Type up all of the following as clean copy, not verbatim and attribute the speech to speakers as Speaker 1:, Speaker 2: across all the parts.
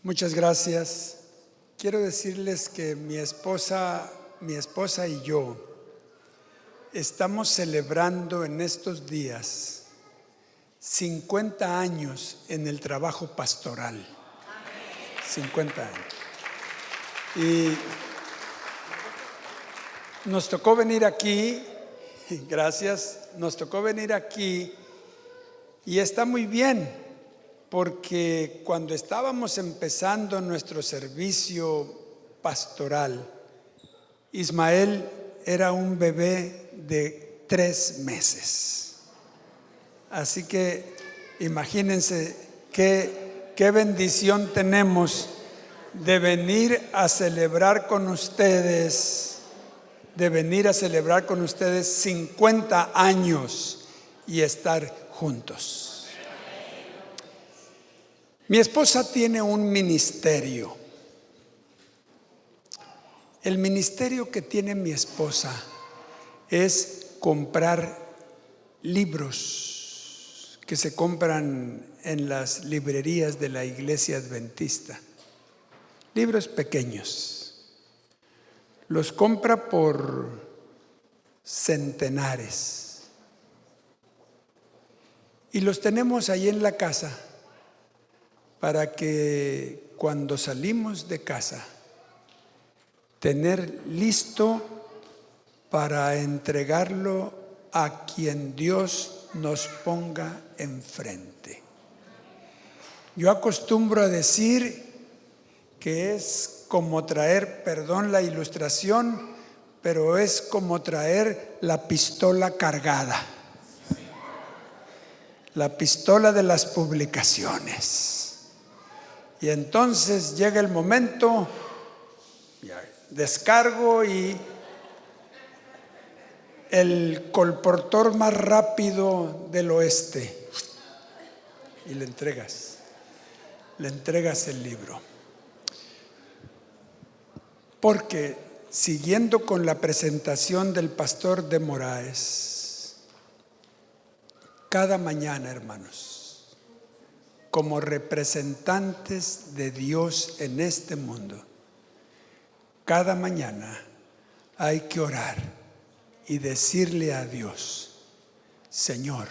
Speaker 1: Muchas gracias. Quiero decirles que mi esposa y yo estamos celebrando en estos días 50 años en el trabajo pastoral. 50 años. Y nos tocó venir aquí, gracias, nos tocó venir aquí y está muy bien. Porque cuando estábamos empezando nuestro servicio pastoral, Ismael era un bebé de 3 meses. Así que imagínense qué bendición tenemos de venir a celebrar con ustedes, 50 años y estar juntos. Mi esposa tiene un ministerio. El ministerio que tiene mi esposa es comprar libros que se compran en las librerías de la iglesia adventista. Libros pequeños. Los compra por centenares. Y los tenemos ahí en la casa, para que cuando salimos de casa, tener listo para entregarlo a quien Dios nos ponga enfrente. Yo acostumbro a decir que es como traer, perdón la ilustración, pero es como traer la pistola cargada. La pistola de las publicaciones. Y entonces llega el momento, descargo y el colportor más rápido del oeste y le entregas el libro. Porque siguiendo con la presentación del pastor de Moraes, cada mañana, hermanos, como representantes de Dios en este mundo, cada mañana hay que orar y decirle a Dios: Señor,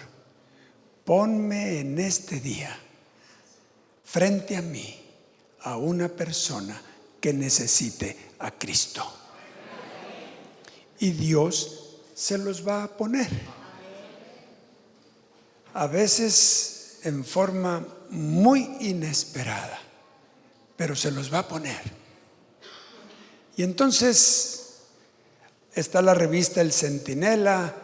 Speaker 1: ponme en este día frente a mí a una persona que necesite a Cristo. Y Dios se los va a poner. A veces en forma muy inesperada, pero se los va a poner. Y entonces está la revista El Centinela,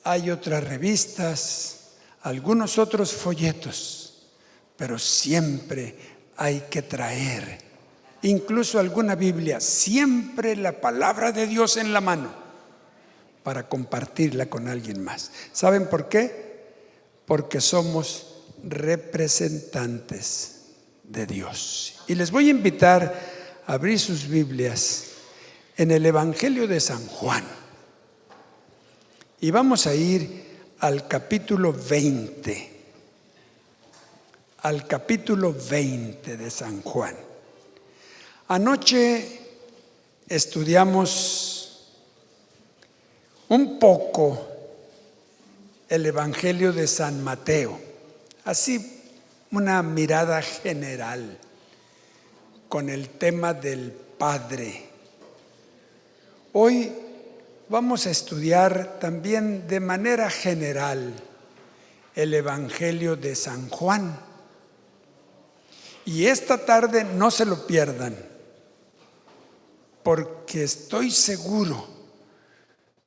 Speaker 1: hay otras revistas, algunos otros folletos, pero siempre hay que traer, incluso alguna Biblia, siempre la palabra de Dios en la mano para compartirla con alguien más. ¿Saben por qué? Porque somos representantes de Dios. Y les voy a invitar a abrir sus Biblias en el Evangelio de San Juan. Y vamos a ir al capítulo 20. Al capítulo 20 de San Juan. Anoche estudiamos un poco el Evangelio de San Mateo, así una mirada general con el tema del Padre. Hoy vamos a estudiar también de manera general el Evangelio de San Juan. Y esta tarde no se lo pierdan, porque estoy seguro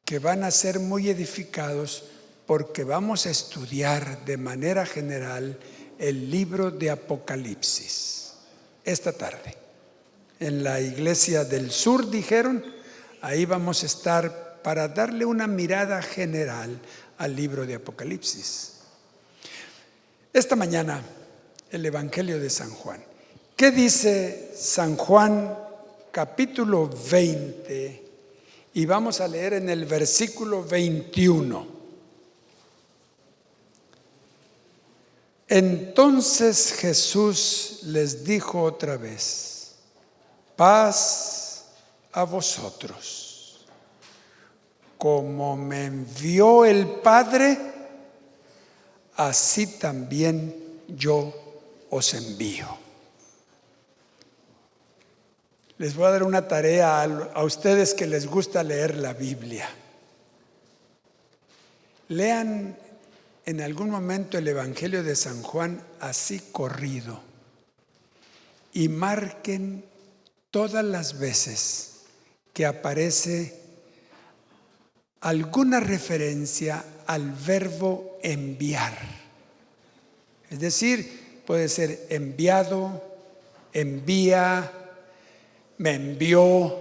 Speaker 1: que van a ser muy edificados, porque vamos a estudiar de manera general el libro de Apocalipsis. Esta tarde, en la iglesia del sur, dijeron, ahí vamos a estar para darle una mirada general al libro de Apocalipsis. Esta mañana, el Evangelio de San Juan. ¿Qué dice San Juan capítulo 20? Y vamos a leer en el versículo 21. Entonces Jesús les dijo otra vez: paz a vosotros. Como me envió el Padre, así también yo os envío. Les voy a dar una tarea a ustedes que les gusta leer la Biblia. Lean en algún momento el Evangelio de San Juan así corrido y marquen todas las veces que aparece alguna referencia al verbo enviar. Es decir, puede ser enviado, envía, me envió.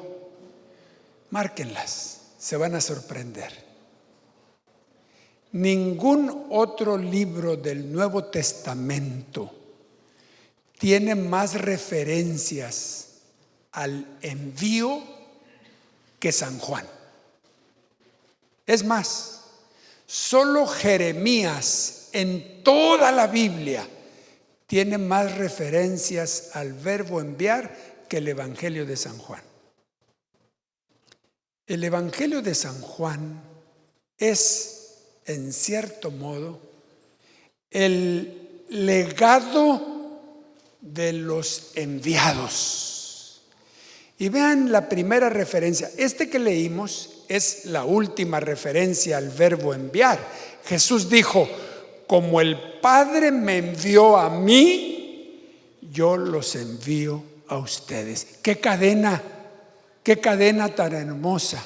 Speaker 1: Márquenlas, se van a sorprender. Ningún otro libro del Nuevo Testamento tiene más referencias al envío que San Juan. Es más, solo Jeremías en toda la Biblia tiene más referencias al verbo enviar que el Evangelio de San Juan. El Evangelio de San Juan es, en cierto modo, el legado de los enviados. Y vean la primera referencia. Este que leímos es la última referencia al verbo enviar. Jesús dijo: como el Padre me envió a mí, yo los envío a ustedes. ¡Qué cadena tan hermosa!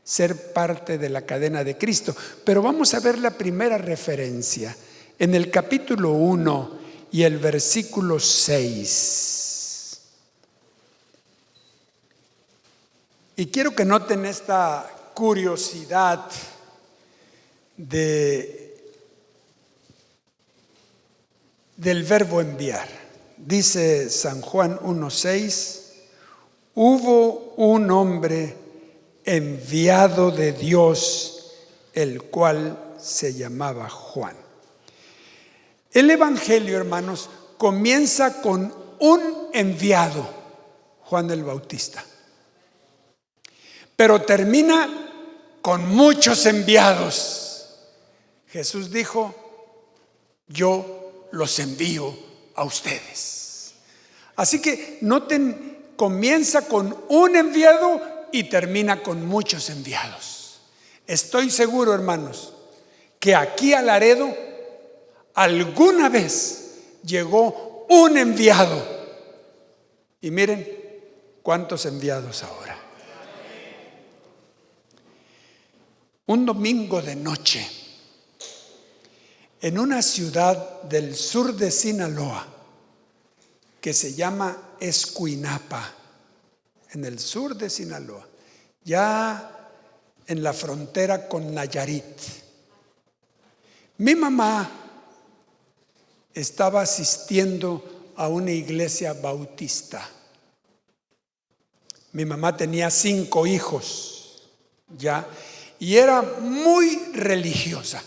Speaker 1: Ser parte de la cadena de Cristo. Pero vamos a ver la primera referencia en el capítulo 1 y el versículo 6. Y quiero que noten esta curiosidad del verbo enviar. Dice San Juan 1:6: hubo un hombre enviado de Dios, el cual se llamaba Juan. El Evangelio, hermanos, comienza con un enviado, Juan el Bautista, pero termina con muchos enviados. Jesús dijo: yo los envío a ustedes. Así que noten, comienza con un enviado y termina con muchos enviados. Estoy seguro, hermanos, que aquí a Laredo alguna vez llegó un enviado. Y miren cuántos enviados ahora. Un domingo de noche, en una ciudad del sur de Sinaloa que se llama Escuinapa, en el sur de Sinaloa, ya en la frontera con Nayarit. Mi mamá estaba asistiendo a una iglesia bautista. Mi mamá tenía 5 hijos ya y era muy religiosa,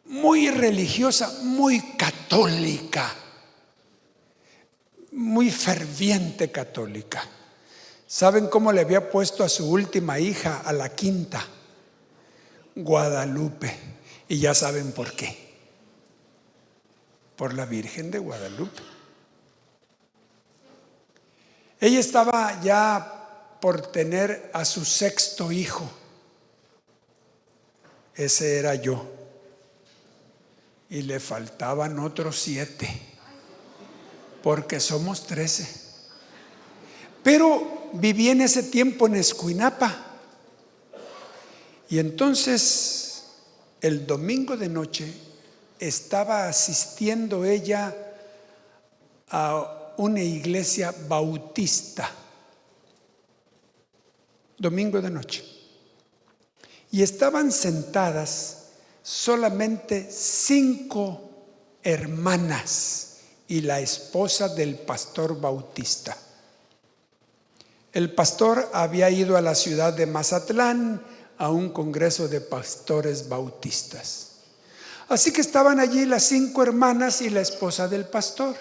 Speaker 1: muy católica, muy ferviente católica. ¿Saben cómo le había puesto a su última hija, a la quinta? Guadalupe. Y ya saben por qué. Por la Virgen de Guadalupe. Ella estaba ya por tener a su 6º hijo. Ese era yo. Y le faltaban otros 7. Porque somos 13. Pero viví en ese tiempo en Escuinapa. Y entonces, el domingo de noche, estaba asistiendo ella a una iglesia bautista. Domingo de noche. Y estaban sentadas solamente 5 hermanas y la esposa del pastor bautista. El pastor había ido a la ciudad de Mazatlán a un congreso de pastores bautistas. Así que estaban allí las 5 hermanas y la esposa del pastor.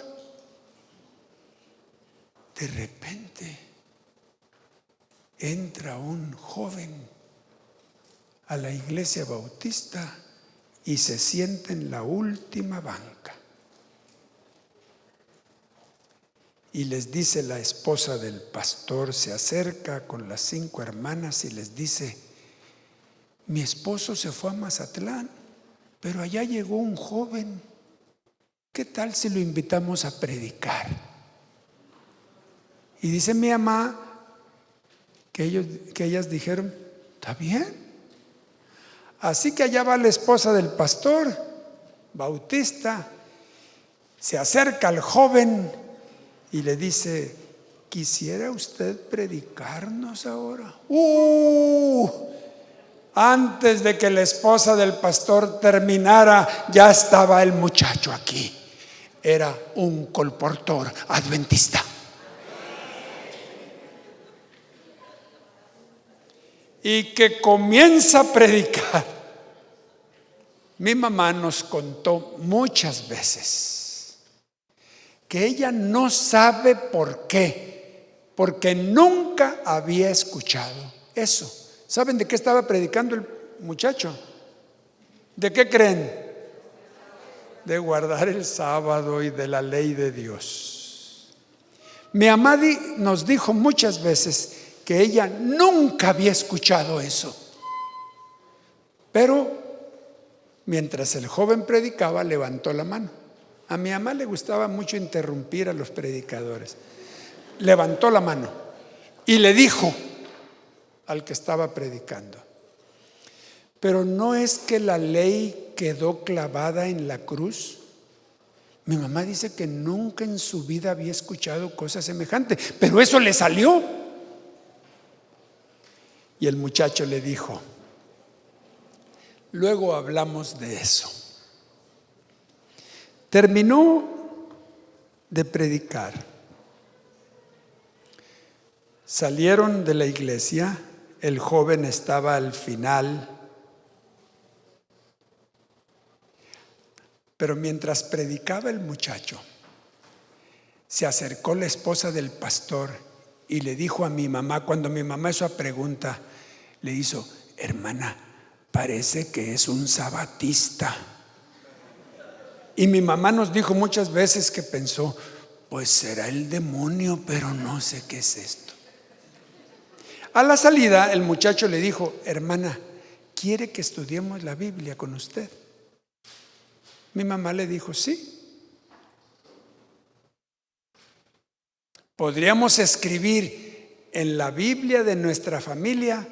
Speaker 1: De repente entra un joven a la iglesia bautista y se sienta en la última banca. Y les dice la esposa del pastor, se acerca con las 5 hermanas y les dice: mi esposo se fue a Mazatlán, pero allá llegó un joven. ¿Qué tal si lo invitamos a predicar? Y dice mi mamá que ellas dijeron: está bien. Así que allá va la esposa del pastor bautista, se acerca al joven y le dice: ¿quisiera usted predicarnos ahora? Antes de que la esposa del pastor terminara, ya estaba el muchacho aquí. Era un colportor adventista. Y que comienza a predicar. Mi mamá nos contó muchas veces que ella no sabe por qué, porque nunca había escuchado eso. ¿Saben de qué estaba predicando el muchacho? ¿De qué creen? De guardar el sábado y de la ley de Dios. Mi mamá nos dijo muchas veces que ella nunca había escuchado eso. Pero mientras el joven predicaba, levantó la mano. A mi mamá le gustaba mucho interrumpir a los predicadores. Levantó la mano y le dijo al que estaba predicando: pero ¿no es que la ley quedó clavada en la cruz? Mi mamá dice que nunca en su vida había escuchado cosa semejante, pero eso le salió. Y el muchacho le dijo: luego hablamos de eso. Terminó de predicar. Salieron de la iglesia, el joven estaba al final. Pero mientras predicaba el muchacho, se acercó la esposa del pastor y le dijo a mi mamá, cuando mi mamá hizo esa pregunta, le hizo: hermana, parece que es un sabatista. Y mi mamá nos dijo muchas veces que pensó: pues será el demonio, pero no sé qué es esto. A la salida el muchacho le dijo: hermana, ¿quiere que estudiemos la Biblia con usted? Mi mamá le dijo: sí. Podríamos escribir en la Biblia de nuestra familia: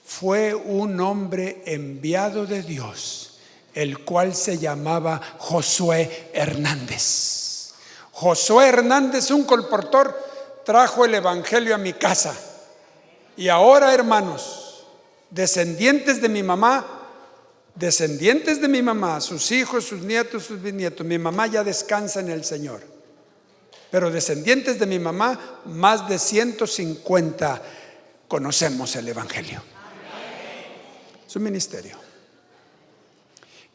Speaker 1: fue un hombre enviado de Dios, el cual se llamaba Josué Hernández. Josué Hernández, un colportor, trajo el evangelio a mi casa. Y ahora, hermanos, descendientes de mi mamá, sus hijos, sus nietos, sus bisnietos, mi mamá ya descansa en el Señor, pero descendientes de mi mamá, más de 150 conocemos el evangelio. Su ministerio.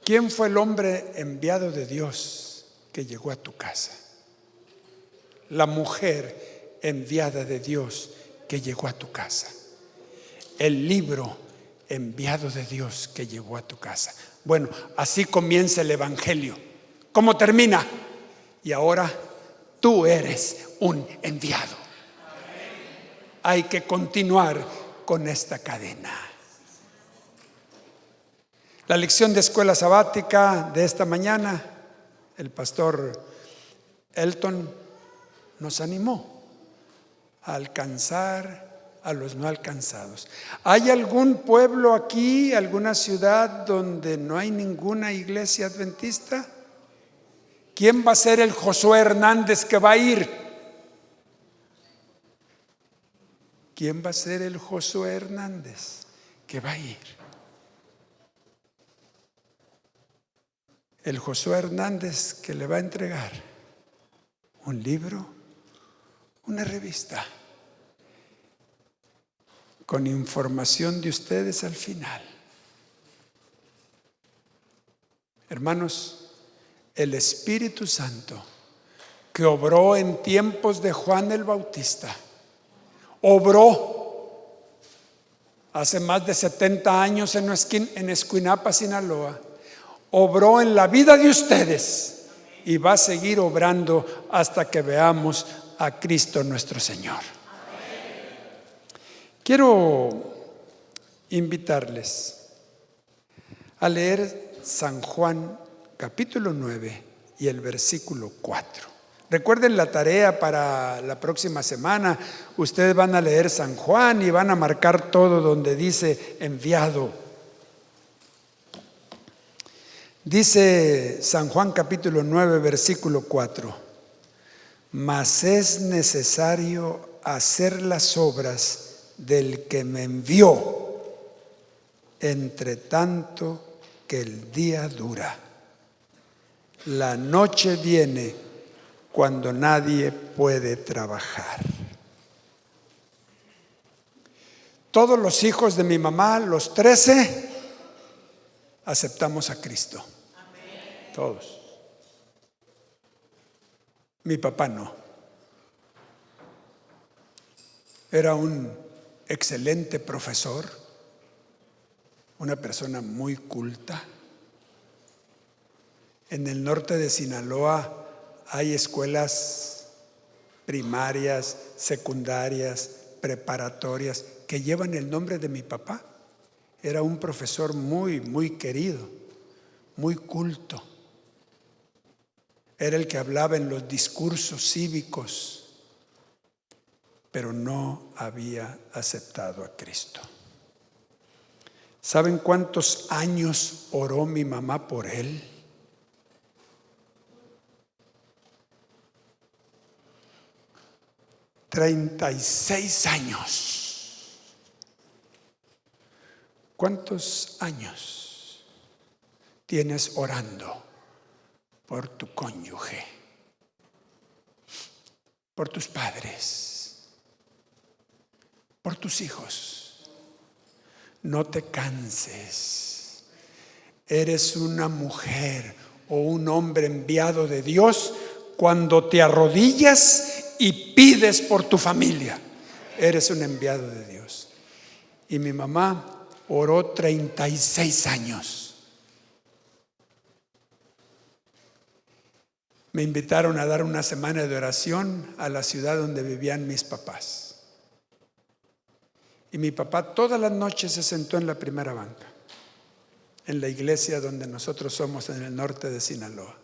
Speaker 1: ¿Quién fue el hombre enviado de Dios que llegó a tu casa? La mujer enviada de Dios que llegó a tu casa. El libro enviado de Dios que llegó a tu casa. Bueno, así comienza el evangelio. ¿Cómo termina? Y ahora tú eres un enviado. Hay que continuar con esta cadena. La lección de escuela sabática de esta mañana, el pastor Elton nos animó a alcanzar a los no alcanzados. ¿Hay algún pueblo aquí, alguna ciudad donde no hay ninguna iglesia adventista? ¿Quién va a ser el Josué Hernández que va a ir? ¿Quién va a ser el Josué Hernández que va a ir? El Josué Hernández que le va a entregar un libro, una revista, con información de ustedes al final. Hermanos, el Espíritu Santo que obró en tiempos de Juan el Bautista, obró hace más de 70 años en Escuinapa, Sinaloa, obró en la vida de ustedes y va a seguir obrando hasta que veamos a Cristo nuestro Señor. Quiero invitarles a leer San Juan capítulo 9 y el versículo 4. Recuerden la tarea para la próxima semana. Ustedes van a leer San Juan y van a marcar todo donde dice enviado. Dice San Juan capítulo 9 versículo 4: mas es necesario hacer las obras del que me envió, entre tanto que el día dura. La noche viene cuando nadie puede trabajar. Todos los hijos de mi mamá, los 13, aceptamos a Cristo. Amén. Todos. Mi papá no. Era un excelente profesor, una persona muy culta. En el norte de Sinaloa hay escuelas primarias, secundarias, preparatorias que llevan el nombre de mi papá. Era un profesor muy, muy querido, muy culto. Era el que hablaba en los discursos cívicos, pero no había aceptado a Cristo. ¿Saben cuántos años oró mi mamá por él? 36 años. ¿Cuántos años tienes orando por tu cónyuge, por tus padres, por tus hijos? No te canses. Eres una mujer o un hombre enviado de Dios cuando te arrodillas y pides por tu familia. Eres un enviado de Dios. Y mi mamá oró 36 años. Me invitaron a dar una semana de oración a la ciudad donde vivían mis papás. Y mi papá todas las noches se sentó en la primera banca, en la iglesia donde nosotros somos en el norte de Sinaloa.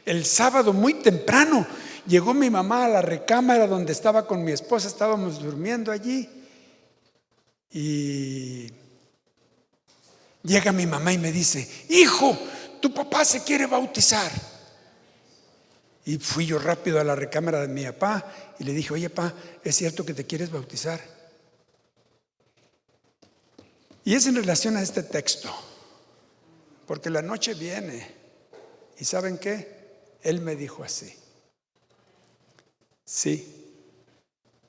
Speaker 1: El sábado muy temprano llegó mi mamá a la recámara donde estaba con mi esposa, estábamos durmiendo allí, y llega mi mamá y me dice: hijo, tu papá se quiere bautizar. Y fui yo rápido a la recámara de mi papá y le dije: oye, papá, ¿es cierto que te quieres bautizar? Y es en relación a este texto, porque la noche viene, y ¿saben qué? Él me dijo así: sí,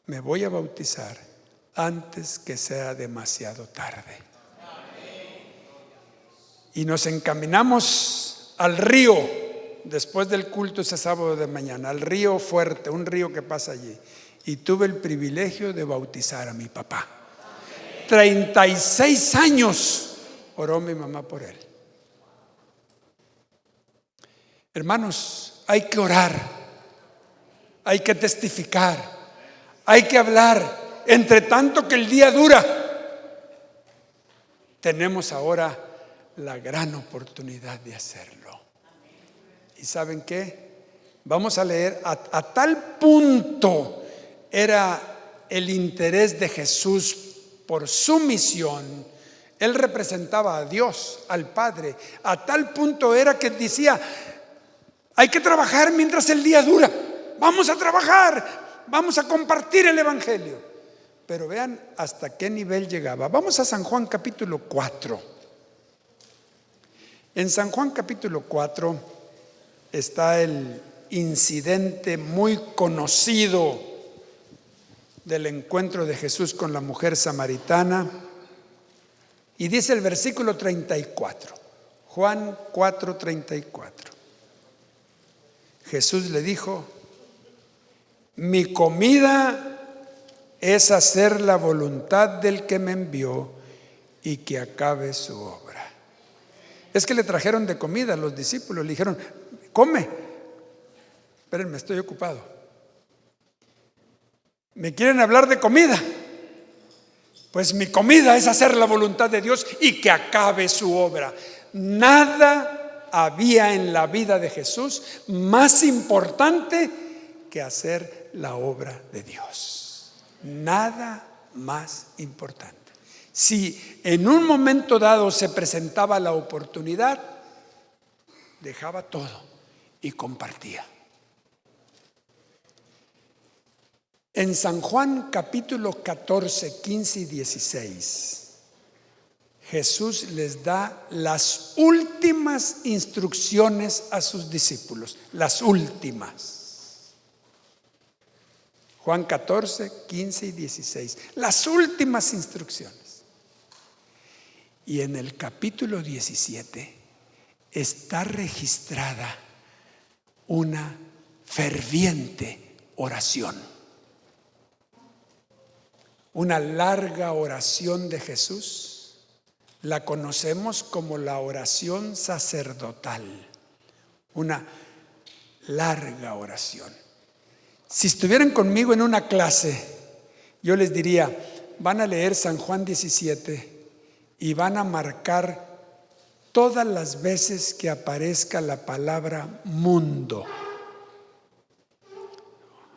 Speaker 1: me voy a bautizar antes que sea demasiado tarde. Y nos encaminamos al río después del culto ese sábado de mañana, al río Fuerte, un río que pasa allí. Y tuve el privilegio de bautizar a mi papá. 36 años oró mi mamá por él. Hermanos, hay que orar, hay que testificar, hay que hablar, entre tanto que el día dura. Tenemos ahora la gran oportunidad de hacerlo. ¿Y saben qué? Vamos a leer, a tal punto era el interés de Jesús por su misión. Él representaba a Dios, al Padre. A tal punto era que decía: hay que trabajar mientras el día dura. Vamos a trabajar, vamos a compartir el evangelio. Pero vean hasta qué nivel llegaba. Vamos a San Juan capítulo 4. En San Juan capítulo 4 está el incidente muy conocido del encuentro de Jesús con la mujer samaritana. Y dice el versículo 34: Juan 4:34. Jesús le dijo: mi comida es hacer la voluntad del que me envió y que acabe su obra. Es que le trajeron de comida a los discípulos, le dijeron: come. Espérenme, estoy ocupado. ¿Me quieren hablar de comida? Pues mi comida es hacer la voluntad de Dios y que acabe su obra. Nada había en la vida de Jesús más importante que hacer la obra de Dios. Nada más importante. Si en un momento dado se presentaba la oportunidad, dejaba todo y compartía. En San Juan capítulo 14, 15 y 16, Jesús les da las últimas instrucciones a sus discípulos, las últimas. Juan 14, 15 y 16, las últimas instrucciones. Y en el capítulo 17 está registrada una ferviente oración. Una larga oración de Jesús, la conocemos como la oración sacerdotal. Una larga oración. Si estuvieran conmigo en una clase, yo les diría: van a leer San Juan 17 y van a marcar todas las veces que aparezca la palabra mundo.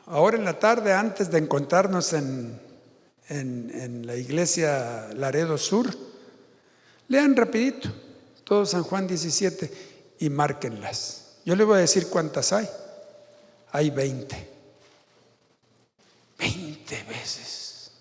Speaker 1: Ahora en la tarde, antes de encontrarnos en la iglesia Laredo Sur, lean rapidito todo San Juan 17 y márquenlas. Yo les voy a decir cuántas hay. Hay 20 veces.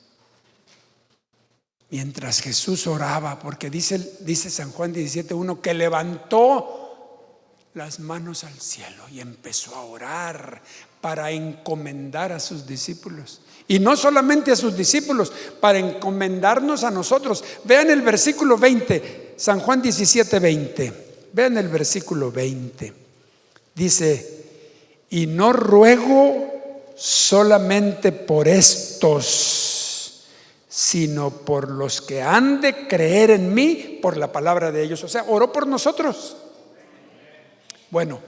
Speaker 1: Mientras Jesús oraba, porque dice San Juan 17:1 que levantó las manos al cielo y empezó a orar para encomendar a sus discípulos. Y no solamente a sus discípulos, para encomendarnos a nosotros. Vean el versículo 20, San Juan 17:20. Vean el versículo 20. Dice: y no ruego solamente por estos, sino por los que han de creer en mí por la palabra de ellos. O sea, oró por nosotros. Bueno,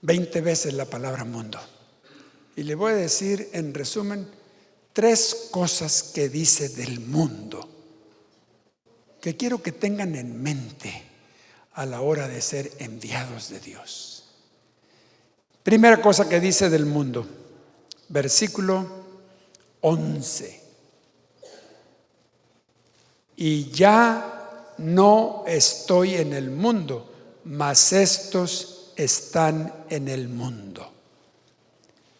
Speaker 1: 20 veces la palabra mundo. Y le voy a decir en resumen 3 cosas que dice del mundo, que quiero que tengan en mente a la hora de ser enviados de Dios. Primera cosa que dice del mundo, versículo 11. Y ya no estoy en el mundo, mas estos están en el mundo.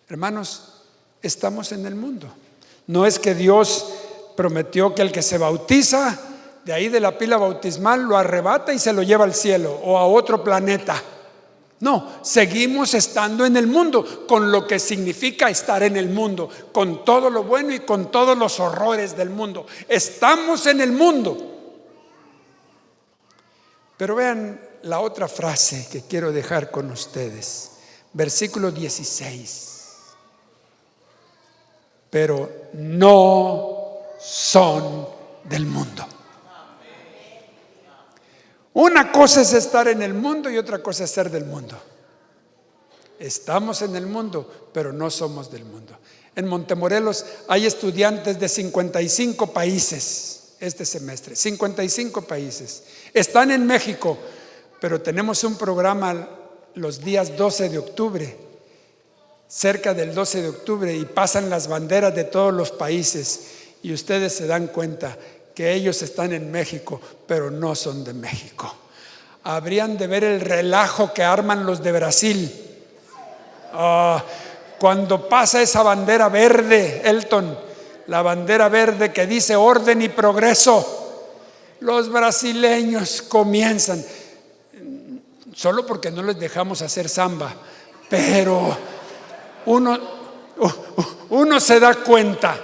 Speaker 1: Hermanos, estamos en el mundo. No es que Dios prometió que el que se bautiza de ahí de la pila bautismal lo arrebata y se lo lleva al cielo o a otro planeta. No, seguimos estando en el mundo, con lo que significa estar en el mundo, con todo lo bueno y con todos los horrores del mundo. Estamos en el mundo. Pero vean la otra frase que quiero dejar con ustedes. Versículo 16. Pero no son del mundo. Una cosa es estar en el mundo y otra cosa es ser del mundo. Estamos en el mundo, pero no somos del mundo. En Montemorelos hay estudiantes de 55 países este semestre, 55 países. Están en México, pero tenemos un programa los días 12 de octubre, cerca del 12 de octubre, y pasan las banderas de todos los países y ustedes se dan cuenta que ellos están en México, pero no son de México. Habrían de ver el relajo que arman los de Brasil. Cuando pasa esa bandera verde, Elton, la bandera verde que dice orden y progreso, los brasileños comienzan, solo porque no les dejamos hacer samba, pero uno se da cuenta,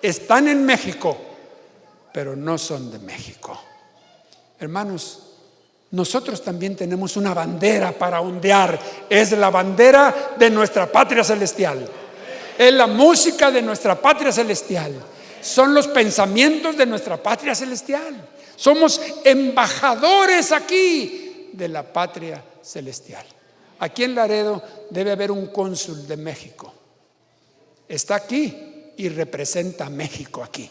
Speaker 1: están en México, pero no son de México. Hermanos, nosotros también tenemos una bandera para ondear. Es la bandera de nuestra patria celestial. Es la música de nuestra patria celestial. Son los pensamientos de nuestra patria celestial. Somos embajadores aquí de la patria celestial. Aquí en Laredo debe haber un cónsul de México. Está aquí y representa a México aquí.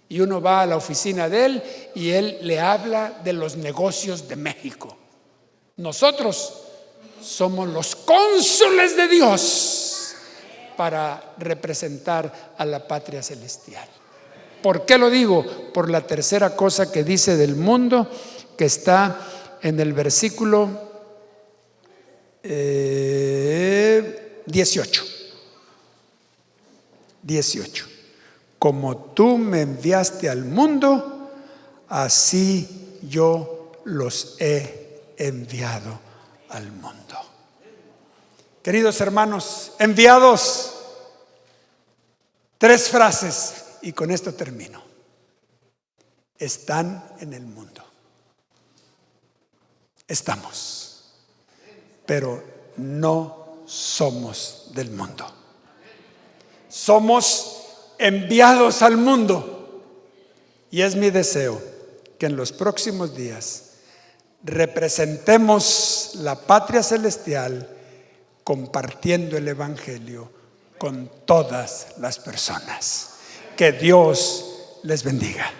Speaker 1: Y uno va a la oficina de él y él le habla de los negocios de México. Nosotros somos los cónsules de Dios para representar a la patria celestial. ¿Por qué lo digo? Por la tercera cosa que dice del mundo, que está en el versículo 18. Como tú me enviaste al mundo, así yo los he enviado al mundo. Queridos hermanos, enviados, 3 frases y con esto termino. Están en el mundo. Estamos, pero no somos del mundo. Somos enviados al mundo. Y es mi deseo que en los próximos días representemos la patria celestial compartiendo el evangelio con todas las personas. Que Dios les bendiga.